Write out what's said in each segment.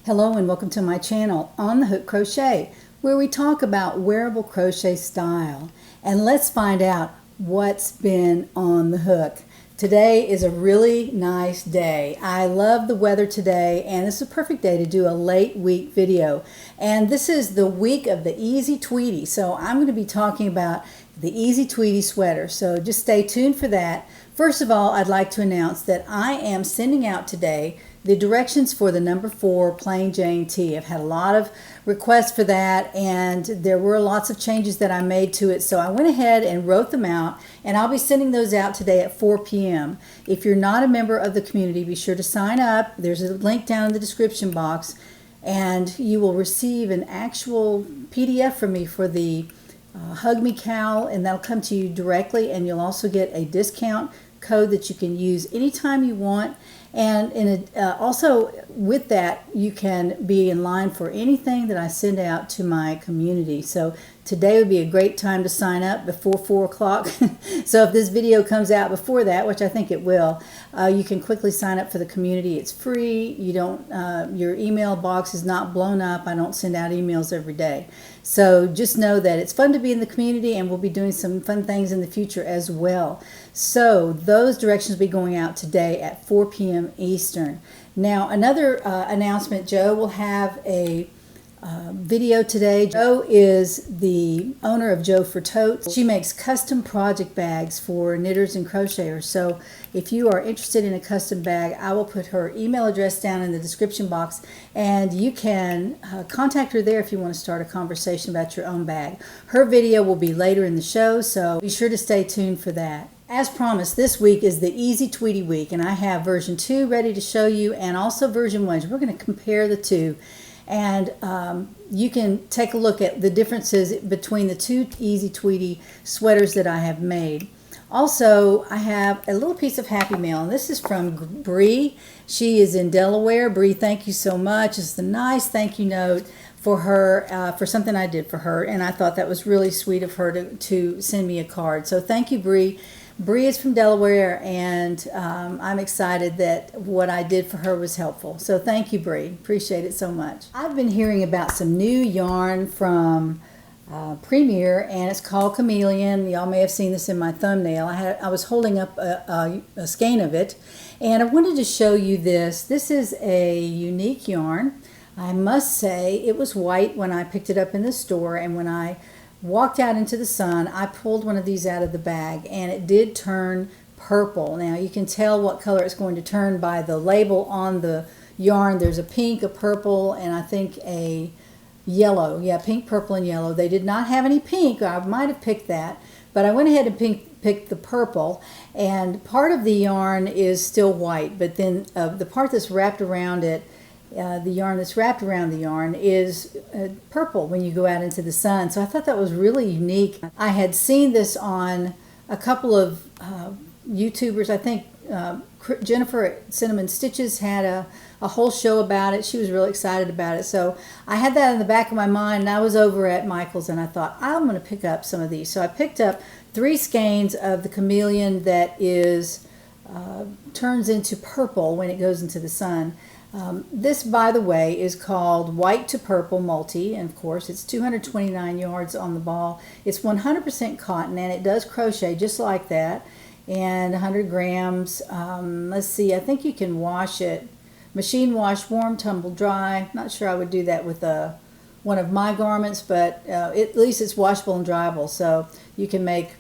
Hello and welcome to my channel, On the Hook Crochet, where we talk about wearable crochet style. And let's find out what's been on the hook. Today is a really nice day. I love the weather today, and it's a perfect day to do a late week video. And this is the week of the Easy Tweety, so I'm going to be talking about the Easy Tweedy Sweater. So just stay tuned for that. First of all, I'd like to announce that I am sending out today the directions for the number 4 plain Jane tee. I've had a lot of requests for that, and there were lots of changes that I made to it, so I went ahead and wrote them out, and I'll be sending those out today at 4 p.m. If you're not a member of the community, be sure to sign up. There's a link down in the description box, and you will receive an actual PDF from me for the Hug Me Cowl, and that'll come to you directly, and you'll also get a discount code that you can use anytime you want. And also with that, you can be in line for anything that I send out to my community. So today would be a great time to sign up before 4 o'clock. So if this video comes out before that, which I think it will, you can quickly sign up for the community. It's free. You don't, your email box is not blown up. I don't send out emails every day. So just know that it's fun to be in the community, and we'll be doing some fun things in the future as well. So those directions will be going out today at 4 p.m. Eastern. Now, another announcement, Jo will have a video today. Jo is the owner of Jo-Totes. She makes custom project bags for knitters and crocheters. So if you are interested in a custom bag, I will put her email address down in the description box, and you can contact her there if you want to start a conversation about your own bag. Her video will be later in the show, so be sure to stay tuned for that. As promised, this week is the Easy Tweety week, and I have version 2 ready to show you, and also version 1. We're going to compare the two, and you can take a look at the differences between the two Easy Tweety sweaters that I have made. Also, I have a little piece of Happy Mail, and this is from Bree. She is in Delaware. Bree, thank you so much. It's a nice thank you note for her, for something I did for her, and I thought that was really sweet of her to send me a card. So thank you, Bree. Bree is from Delaware, and I'm excited that what I did for her was helpful. So thank you, Bree. Appreciate it so much. I've been hearing about some new yarn from Premier, and it's called Chameleon. Y'all may have seen this in my thumbnail. I was holding up a skein of it, and I wanted to show you this. This is a unique yarn. I must say it was white when I picked it up in the store, and when I walked out into the sun, I pulled one of these out of the bag, and it did turn purple. Now you can tell what color it's going to turn by the label on the yarn. There's a pink, a purple, and I think a yellow. Yeah, pink, purple, and yellow. They did not have any pink. I might have picked that, but I went ahead and picked the purple, and part of the yarn is still white, but then the part that's wrapped around it, the yarn that's wrapped around the yarn is purple when you go out into the sun. So I thought that was really unique. I had seen this on a couple of YouTubers. I think Jennifer at Cinnamon Stitches had a whole show about it. She was really excited about it. So I had that in the back of my mind, and I was over at Michael's, and I thought, I'm going to pick up some of these. So I picked up 3 skeins of the Chameleon that is turns into purple when it goes into the sun. This, by the way, is called White to Purple Multi, and of course it's 229 yards on the ball. It's 100% cotton, and it does crochet just like that, and 100 grams. Let's see, I think you can wash it, machine wash, warm, tumble dry. Not sure I would do that with one of my garments, but at least it's washable and dryable, so you can make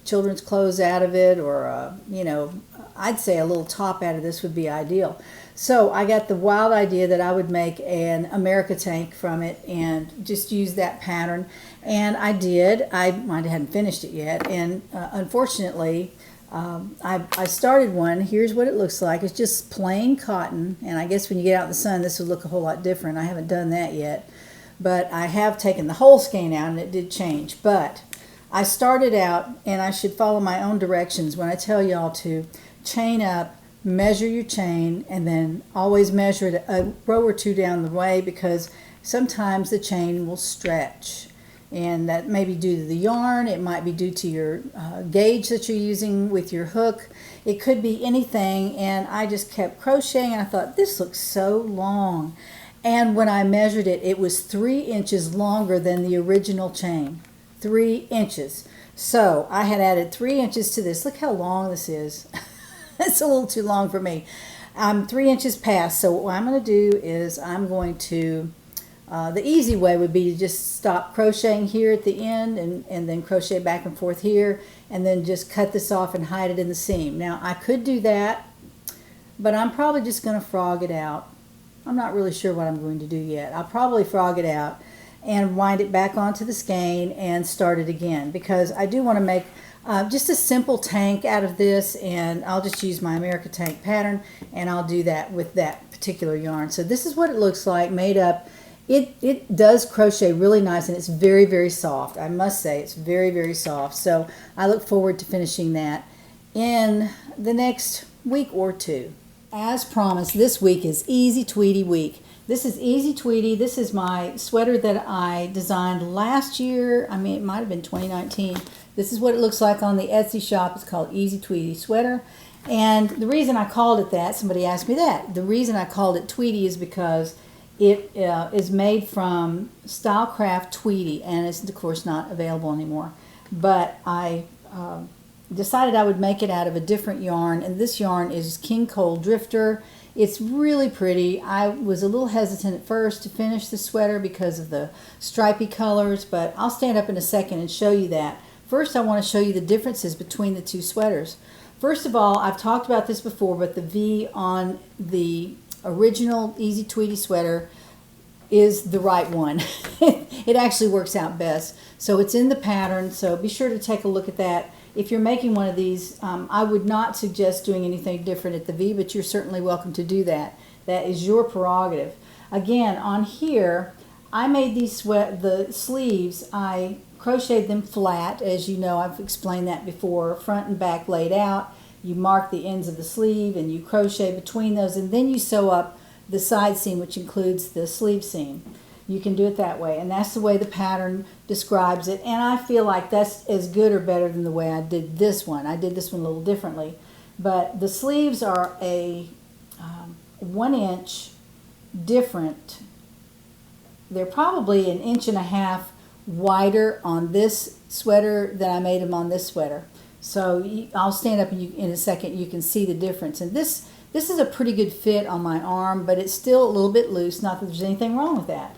children's clothes out of it, or you know, I'd say a little top out of this would be ideal. So I got the wild idea that I would make an America tank from it and just use that pattern, and I did. I hadn't finished it yet, and unfortunately I started one. Here's what it looks like. It's just plain cotton, and I guess when you get out in the sun this would look a whole lot different. I haven't done that yet, but I have taken the whole skein out, and it did change. But I started out, and I should follow my own directions when I tell y'all to chain up, measure your chain, and then always measure it a row or 2 down the way, because sometimes the chain will stretch, and that may be due to the yarn. It might be due to your gauge that you're using with your hook. It could be anything, and I just kept crocheting, and I thought, this looks so long. And when I measured it, it was 3 inches longer than the original chain. 3 inches. So I had added 3 inches to this. Look how long this is. It's a little too long for me. I'm 3 inches past. So what I'm going to do is I'm going to, the easy way would be to just stop crocheting here at the end and then crochet back and forth here and then just cut this off and hide it in the seam. Now I could do that, but I'm probably just going to frog it out. I'm not really sure what I'm going to do yet. I'll probably frog it out and wind it back onto the skein and start it again, because I do want to make just a simple tank out of this, and I'll just use my America Tank pattern and I'll do that with that particular yarn. So this is what it looks like made up. It does crochet really nice, and it's very, very soft. I must say it's very, very soft. So I look forward to finishing that in the next week or two. As promised, this week is Easy Tweety week. This is Easy Tweety. This is my sweater that I designed last year. I mean, it might have been 2019. This is what it looks like on the Etsy shop. It's called Easy Tweety Sweater. And the reason I called it that, somebody asked me that. The reason I called it Tweety is because it is made from Stylecraft Tweety, and it's of course not available anymore. But I decided I would make it out of a different yarn, and this yarn is King Cole Drifter. It's really pretty. I was a little hesitant at first to finish the sweater because of the stripy colors, but I'll stand up in a second and show you that. First, I want to show you the differences between the two sweaters. First of all, I've talked about this before, but the V on the original Easy Tweety sweater is the right one. It actually works out best. So it's in the pattern, so be sure to take a look at that. If you're making one of these, I would not suggest doing anything different at the V, but you're certainly welcome to do that. That is your prerogative. Again, on here, I made these the sleeves, I crocheted them flat. As you know, I've explained that before, front and back laid out. You mark the ends of the sleeve and you crochet between those, and then you sew up the side seam, which includes the sleeve seam. You can do it that way, and that's the way the pattern describes it, and I feel like that's as good or better than the way I did this one. I did this one a little differently, but the sleeves are a 1 inch different. They're probably 1.5 inches wider on this sweater than I made them on this sweater. So I'll stand up and in a second you can see the difference. And this is a pretty good fit on my arm, but it's still a little bit loose. Not that there's anything wrong with that.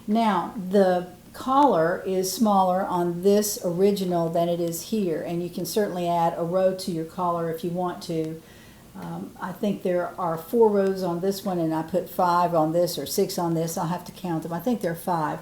Now, the collar is smaller on this original than it is here, and you can certainly add a row to your collar if you want to. I think there are 4 rows on this one, and I put 5 on this or 6 on this. I'll have to count them. I think there are 5.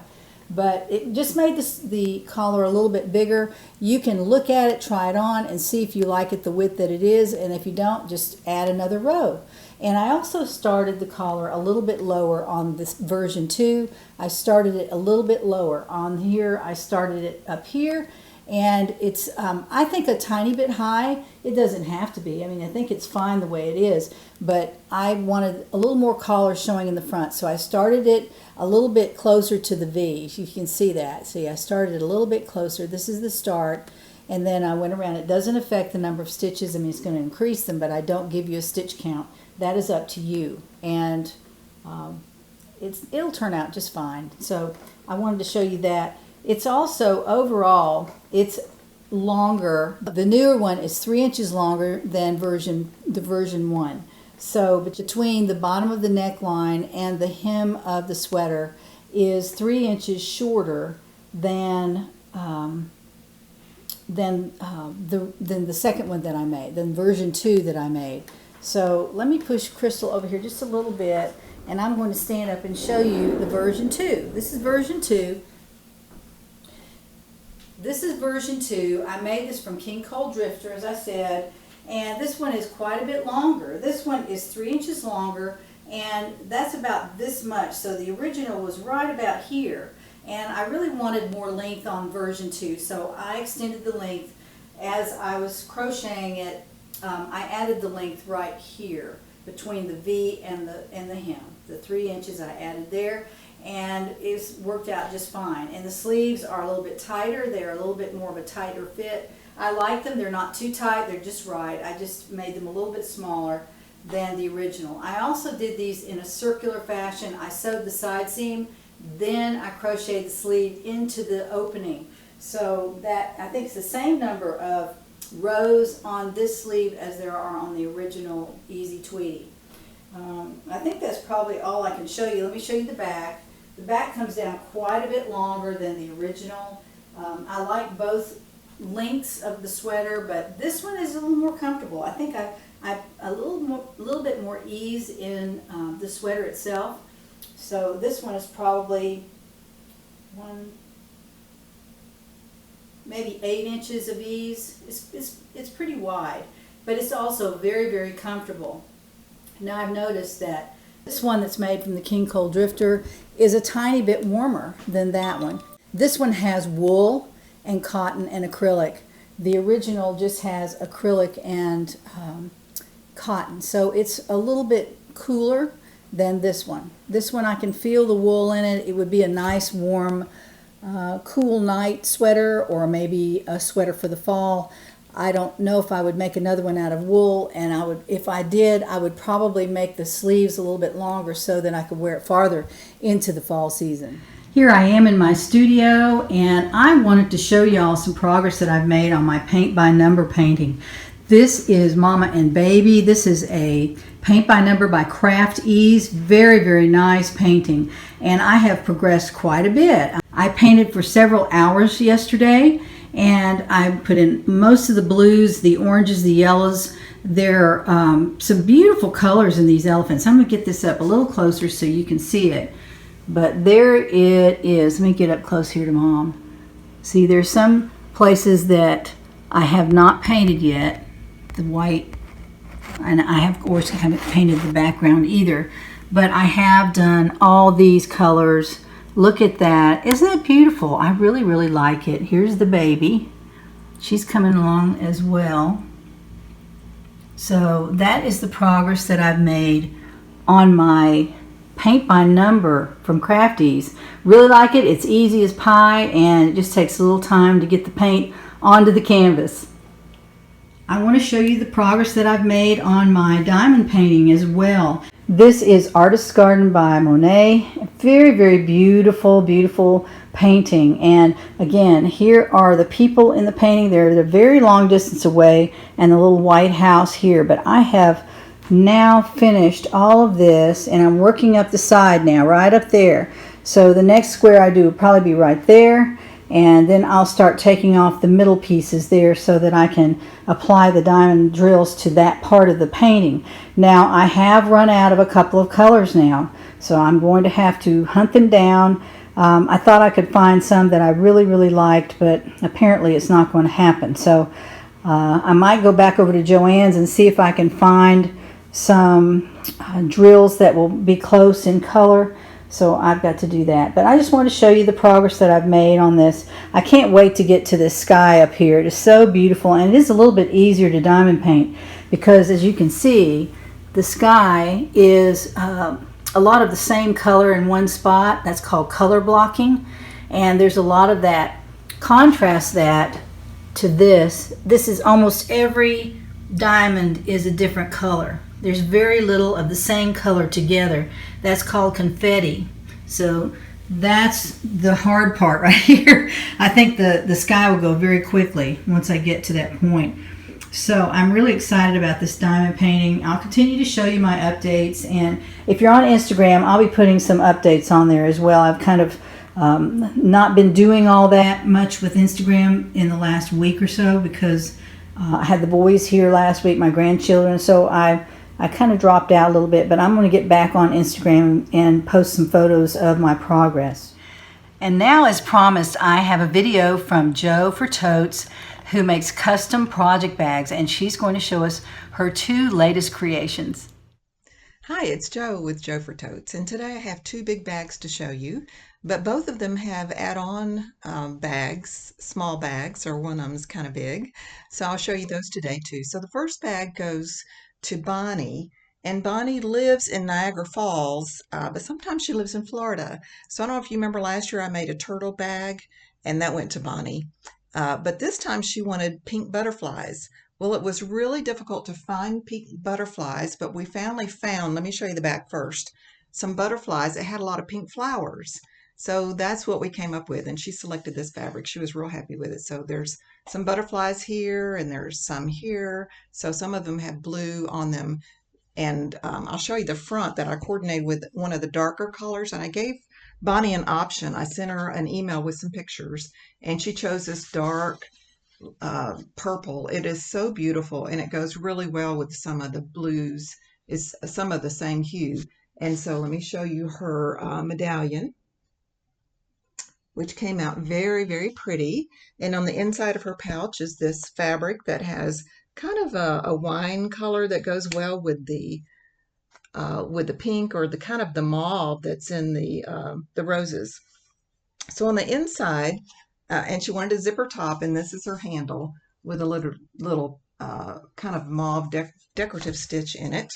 But it just made the collar a little bit bigger. You can look at it, try it on, and see if you like it the width that it is, and if you don't, just add another row. And I also started the collar a little bit lower on this version 2. I started it a little bit lower. On here, I started it up here, and it's, I think, a tiny bit high. It doesn't have to be. I mean, I think it's fine the way it is, but I wanted a little more collar showing in the front, so I started it a little bit closer to the V. You can see that. See, I started it a little bit closer. This is the start, and then I went around. It doesn't affect the number of stitches. I mean, it's going to increase them, but I don't give you a stitch count. That is up to you, and it'll turn out just fine. So I wanted to show you that. It's also, overall, it's longer. The newer one is 3 inches longer than the version 1. So between the bottom of the neckline and the hem of the sweater is 3 inches shorter than the second one that I made, than version 2 that I made. So let me push Crystal over here just a little bit, and I'm going to stand up and show you the version 2. This is version 2. This is version 2. I made this from King Cole Drifter, as I said, and this one is quite a bit longer. This one is 3 inches longer, and that's about this much. So the original was right about here, and I really wanted more length on version 2, so I extended the length as I was crocheting it. I added the length right here between the V and the hem. The 3 inches I added there, and it's worked out just fine. And the sleeves are a little bit tighter. They're a little bit more of a tighter fit. I like them. They're not too tight. They're just right. I just made them a little bit smaller. than the original. I also did these in a circular fashion. I sewed the side seam, then I crocheted the sleeve into the opening. So that, I think it's the same number of rows on this sleeve as there are on the original Easy Tweety. I think that's probably all I can show you. Let me show you the back. The back comes down quite a bit longer than the original. I like both lengths of the sweater, but this one is a little more comfortable. I think I a little bit more ease in the sweater itself. So this one is probably maybe 8 inches of ease. It's pretty wide, but it's also very, very comfortable. Now I've noticed that this one that's made from the King Cole Drifter is a tiny bit warmer than that one. This one has wool and cotton and acrylic. The original just has acrylic and cotton, so it's a little bit cooler than this one. This one I can feel the wool in it. It would be a nice warm cool night sweater, or maybe a sweater for the fall. I don't know if I would make another one out of wool, and if I did, I would probably make the sleeves a little bit longer so that I could wear it farther into the fall season. Here I am in my studio, and I wanted to show y'all some progress that I've made on my paint by number painting. This is Mama and Baby. This is a paint by number by Craft Ease. Very, very nice painting, and I have progressed quite a bit. I painted for several hours yesterday, and I put in most of the blues, the oranges, the yellows. There are some beautiful colors in these elephants. I'm going to get this up a little closer so you can see it. But there it is. Let me get up close here to Mom. See, there's some places that I have not painted yet. The white, and I of course haven't painted the background either. But I have done all these colors. Look at that. Isn't that beautiful? I really, really like it. Here's the baby. She's coming along as well. So that is the progress that I've made on my paint by number from Craft Ease. Really like it. It's easy as pie, and it just takes a little time to get the paint onto the canvas. I want to show you the progress that I've made on my diamond painting as well. This is Artist's Garden by Monet. Very, very beautiful, beautiful painting. And again, here are the people in the painting. They're very long distance away, and the little white house here. But I have now finished all of this, and I'm working up the side now, right up there. So the next square I do will probably be right there. And then I'll start taking off the middle pieces there so that I can apply the diamond drills to that part of the painting. Now I have run out of a couple of colors now, so I'm going to have to hunt them down. I thought I could find some that I really, really liked, but apparently it's not going to happen. So I might go back over to Joann's and see if I can find some drills that will be close in color. So I've got to do that. But I just want to show you the progress that I've made on this. I can't wait to get to this sky up here. It is so beautiful, and it is a little bit easier to diamond paint because, as you can see, the sky is a lot of the same color in one spot. That's called color blocking, and there's a lot of that. Contrast that to this. This is almost every diamond is a different color. There's very little of the same color together. That's called confetti. So that's the hard part right here. I think the sky will go very quickly once I get to that point. So I'm really excited about this diamond painting. I'll continue to show you my updates, and if you're on Instagram, I'll be putting some updates on there as well. I've kind of not been doing all that much with Instagram in the last week or so because I had the boys here last week, my grandchildren, so I kind of dropped out a little bit, but I'm going to get back on Instagram and post some photos of my progress. And now, as promised, I have a video from Jo-Totes, who makes custom project bags, and she's going to show us her 2 latest creations. Hi, it's Jo with Jo-Totes, and today I have 2 big bags to show you, but both of them have add-on bags, small bags, or one of them is kind of big, so I'll show you those today too. So the first bag goes to Bonnie, and Bonnie lives in Niagara Falls, but sometimes she lives in Florida. So I don't know if you remember last year I made a turtle bag, and that went to Bonnie. But this time she wanted pink butterflies. Well, it was really difficult to find pink butterflies, but we finally found, let me show you the back first, some butterflies that had a lot of pink flowers. So that's what we came up with, and she selected this fabric. She was real happy with it. So there's some butterflies here, and there's some here. So some of them have blue on them. And I'll show you the front that I coordinated with one of the darker colors. And I gave Bonnie an option. I sent her an email with some pictures, and she chose this dark purple. It is so beautiful, and it goes really well with some of the blues. It's some of the same hue. And so let me show you her medallion, which came out very, very pretty. And on the inside of her pouch is this fabric that has kind of a wine color that goes well with the pink, or the kind of the mauve that's in the roses. So on the inside, and she wanted a zipper top, and this is her handle with a little kind of mauve decorative stitch in it.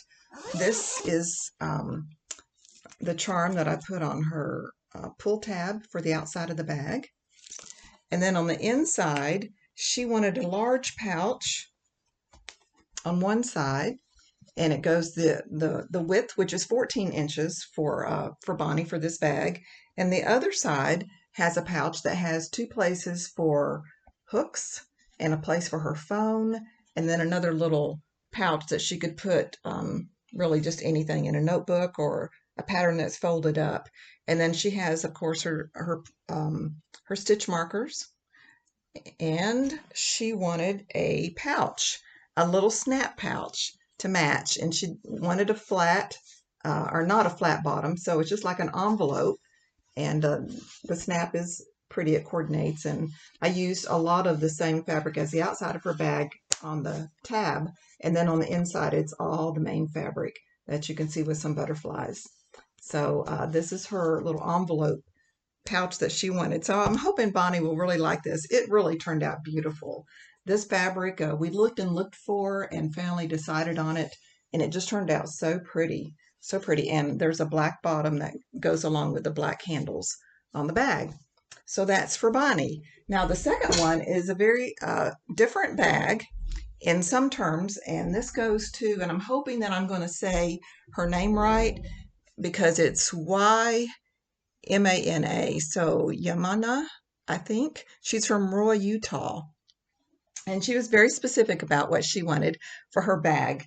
This is the charm that I put on her pull tab for the outside of the bag. And then on the inside, she wanted a large pouch on one side, and it goes the width, which is 14 inches for Bonnie for this bag, and the other side has a pouch that has two places for hooks and a place for her phone, and then another little pouch that she could put really just anything in, a notebook or a pattern that's folded up. And then she has, of course, her stitch markers, and she wanted a pouch, a little snap pouch to match, and she wanted a flat or not a flat bottom, so it's just like an envelope, and the snap is pretty, it coordinates. And I used a lot of the same fabric as the outside of her bag on the tab, and then on the inside it's all the main fabric that you can see with some butterflies. So this is her little envelope pouch that she wanted. So I'm hoping Bonnie will really like this. It really turned out beautiful. This fabric we looked and looked for and finally decided on it, and it just turned out so pretty, so pretty. And there's a black bottom that goes along with the black handles on the bag. So that's for Bonnie. Now the second one is a very different bag in some terms, and this goes to, and I'm hoping that I'm going to say her name right, because it's Ymana. So Yamana, I think. She's from Roy, Utah. And she was very specific about what she wanted for her bag.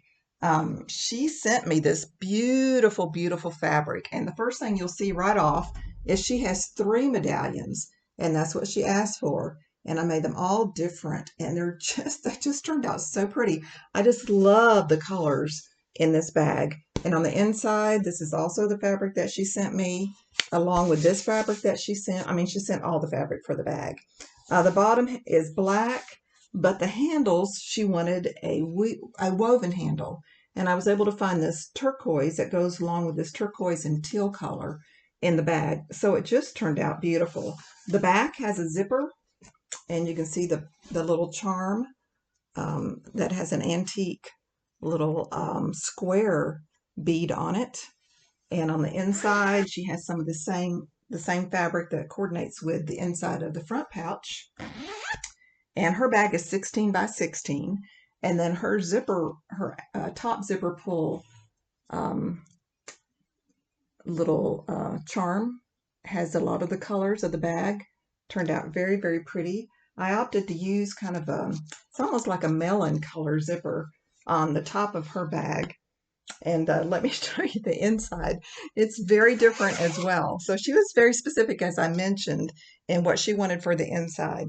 She sent me this beautiful, beautiful fabric. And the first thing you'll see right off is she has 3 medallions. And that's what she asked for. And I made them all different. And they just turned out so pretty. I just love the colors in this bag. And on the inside, this is also the fabric that she sent me, along with this fabric that she sent. I mean, she sent all the fabric for the bag. The bottom is black, but the handles, she wanted a woven handle. And I was able to find this turquoise that goes along with this turquoise and teal color in the bag. So it just turned out beautiful. The back has a zipper, and you can see the little charm that has an antique little square bead on it. And on the inside, she has some of the same fabric that coordinates with the inside of the front pouch. And her bag is 16 by 16. And then her zipper, her top zipper pull little charm has a lot of the colors of the bag. Turned out very, very pretty. I opted to use kind of it's almost like a melon color zipper on the top of her bag. And let me show you the inside. It's very different as well. So she was very specific, as I mentioned, in what she wanted for the inside.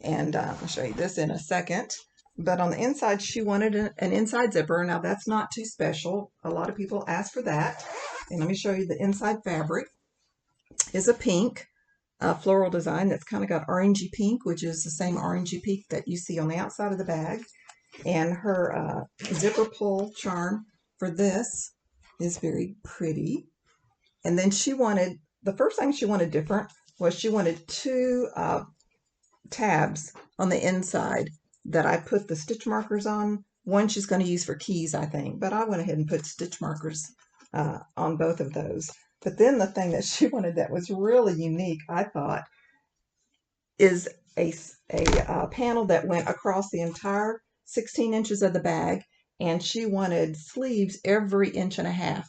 And I'll show you this in a second. But on the inside, she wanted an inside zipper. Now, that's not too special. A lot of people ask for that. And let me show you the inside fabric. Is a pink floral design that's kind of got orangey pink, which is the same orangey pink that you see on the outside of the bag. And her zipper pull charm for this is very pretty. And then she wanted, the first thing she wanted different was she wanted 2 tabs on the inside that I put the stitch markers on. One she's going to use for keys, I think, but I went ahead and put stitch markers on both of those. But then the thing that she wanted that was really unique, I thought, is a panel that went across the entire 16 inches of the bag, and she wanted sleeves every 1.5 inches.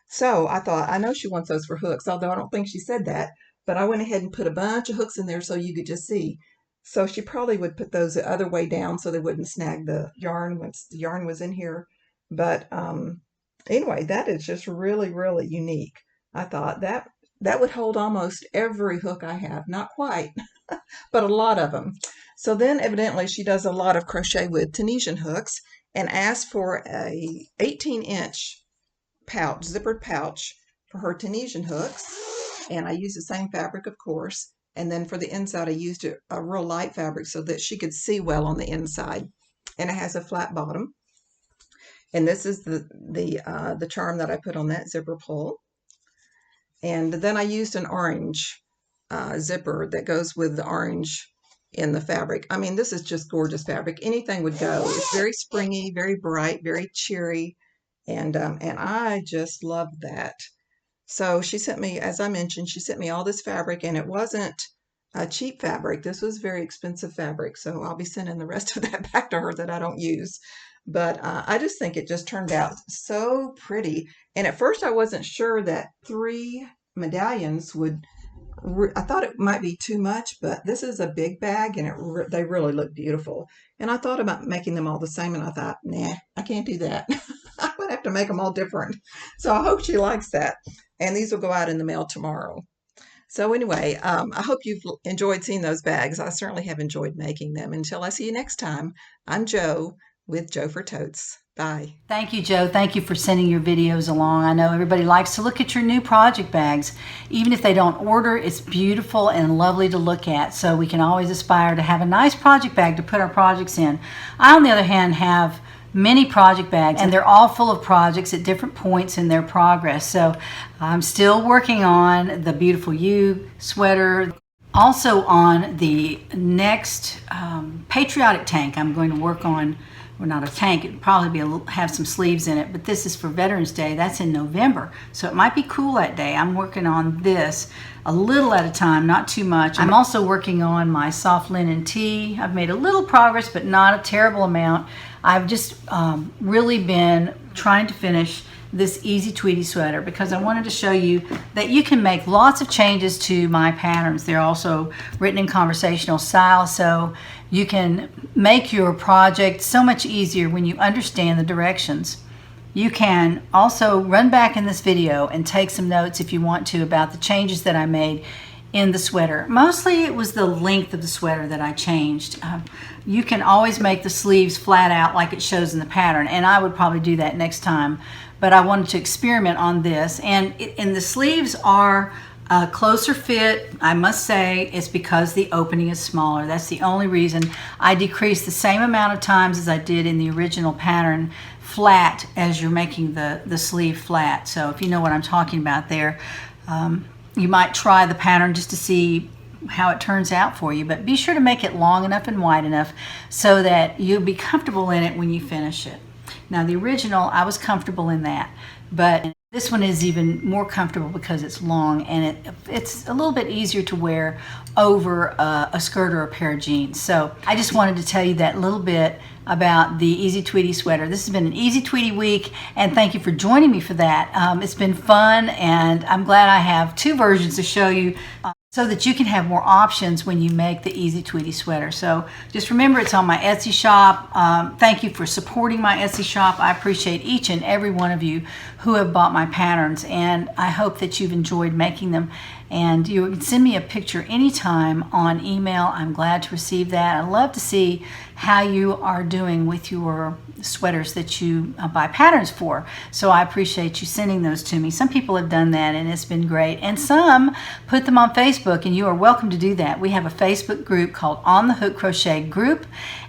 So I thought, I know she wants those for hooks, although I don't think she said that, but I went ahead and put a bunch of hooks in there so you could just see. So she probably would put those the other way down so they wouldn't snag the yarn once the yarn was in here. But anyway, that is just really, really unique. I thought that would hold almost every hook I have. Not quite, but a lot of them. So then evidently she does a lot of crochet with Tunisian hooks and asked for a 18-inch pouch, zippered pouch for her Tunisian hooks. And I used the same fabric, of course. And then for the inside, I used a real light fabric so that she could see well on the inside. And it has a flat bottom. And this is the charm that I put on that zipper pull. And then I used an orange zipper that goes with the orange in the fabric. I mean, this is just gorgeous fabric. Anything would go. It's very springy, very bright, very cheery. And I just love that. So she sent me, as I mentioned, she sent me all this fabric, and it wasn't a cheap fabric. This was very expensive fabric. So I'll be sending the rest of that back to her that I don't use. But I just think it just turned out so pretty. And at first I wasn't sure that 3 medallions would, I thought it might be too much, but this is a big bag and they really look beautiful. And I thought about making them all the same, and I thought, nah, I can't do that. I would have to make them all different. So I hope she likes that. And these will go out in the mail tomorrow. So anyway, I hope you've enjoyed seeing those bags. I certainly have enjoyed making them. Until I see you next time, I'm Jo with Jo for Totes. Bye. Thank you, Jo. Thank you for sending your videos along. I know everybody likes to look at your new project bags. Even if they don't order, it's beautiful and lovely to look at. So we can always aspire to have a nice project bag to put our projects in. I, on the other hand, have many project bags, and they're all full of projects at different points in their progress. So I'm still working on the beautiful You sweater. Also on the next patriotic tank I'm going to work on. Well, not a tank, it'd probably have some sleeves in it, but this is for Veterans Day. That's in November, so it might be cool that day. I'm working on this a little at a time, not too much. I'm also working on my soft linen tee. I've made a little progress, but not a terrible amount. I've just really been trying to finish this easy Tweedy sweater because I wanted to show you that you can make lots of changes to my patterns. They're also written in conversational style, so you can make your project so much easier when you understand the directions. You can also run back in this video and take some notes if you want to about the changes that I made in the sweater. Mostly it was the length of the sweater that I changed. You can always make the sleeves flat out like it shows in the pattern, and I would probably do that next time, but I wanted to experiment on this. And the sleeves are a closer fit. I must say it's because the opening is smaller. That's the only reason. I decreased the same amount of times as I did in the original pattern flat as you're making the sleeve flat. So if you know what I'm talking about there, you might try the pattern just to see how it turns out for you, but be sure to make it long enough and wide enough so that you'll be comfortable in it when you finish it. Now the original, I was comfortable in that, but this one is even more comfortable because it's long and it's a little bit easier to wear over a skirt or a pair of jeans. So I just wanted to tell you that little bit about the Easy Tweedy sweater. This has been an Easy Tweedy week, and thank you for joining me for that. It's been fun, and I'm glad I have 2 versions to show you so that you can have more options when you make the Easy Tweedy sweater. So just remember, it's on my Etsy shop. Thank you for supporting my Etsy shop. I appreciate each and every one of you who have bought my patterns, and I hope that you've enjoyed making them. And you can send me a picture anytime on email. I'm glad to receive that. I love to see how you are doing with your sweaters that you buy patterns for. So I appreciate you sending those to me. Some people have done that and it's been great. And some put them on Facebook, and you are welcome to do that. We have a Facebook group called On the Hook Crochet Group,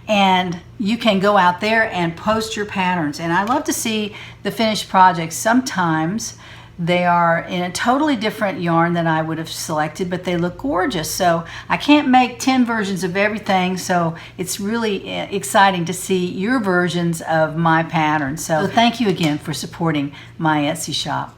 and you can go out there and post your patterns. And I love to see the finished projects. Sometimes they are in a totally different yarn than I would have selected, but they look gorgeous. So I can't make 10 versions of everything, so it's really exciting to see your versions of my patterns. So thank you again for supporting my Etsy shop.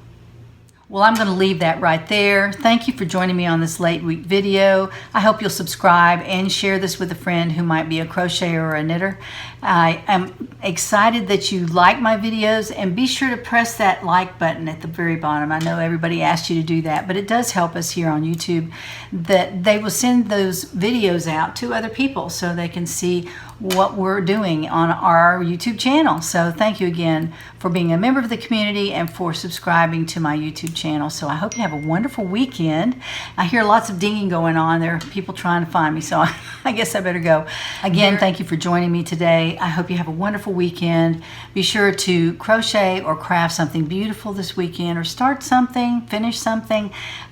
Well, I'm going to leave that right there. Thank you for joining me on this late week video. I hope you'll subscribe and share this with a friend who might be a crocheter or a knitter. I am excited that you like my videos, and be sure to press that like button at the very bottom. I know everybody asked you to do that, but it does help us here on YouTube that they will send those videos out to other people so they can see what we're doing on our YouTube channel. So thank you again for being a member of the community and for subscribing to my YouTube channel. So I hope you have a wonderful weekend. I hear lots of dinging going on. There are people trying to find me, so I guess I better go. Again, thank you for joining me today. I hope you have a wonderful weekend. Be sure to crochet or craft something beautiful this weekend, or start something, finish something,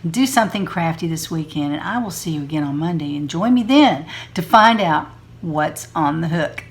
do something crafty this weekend. And I will see you again on Monday. And join me then to find out what's on the hook.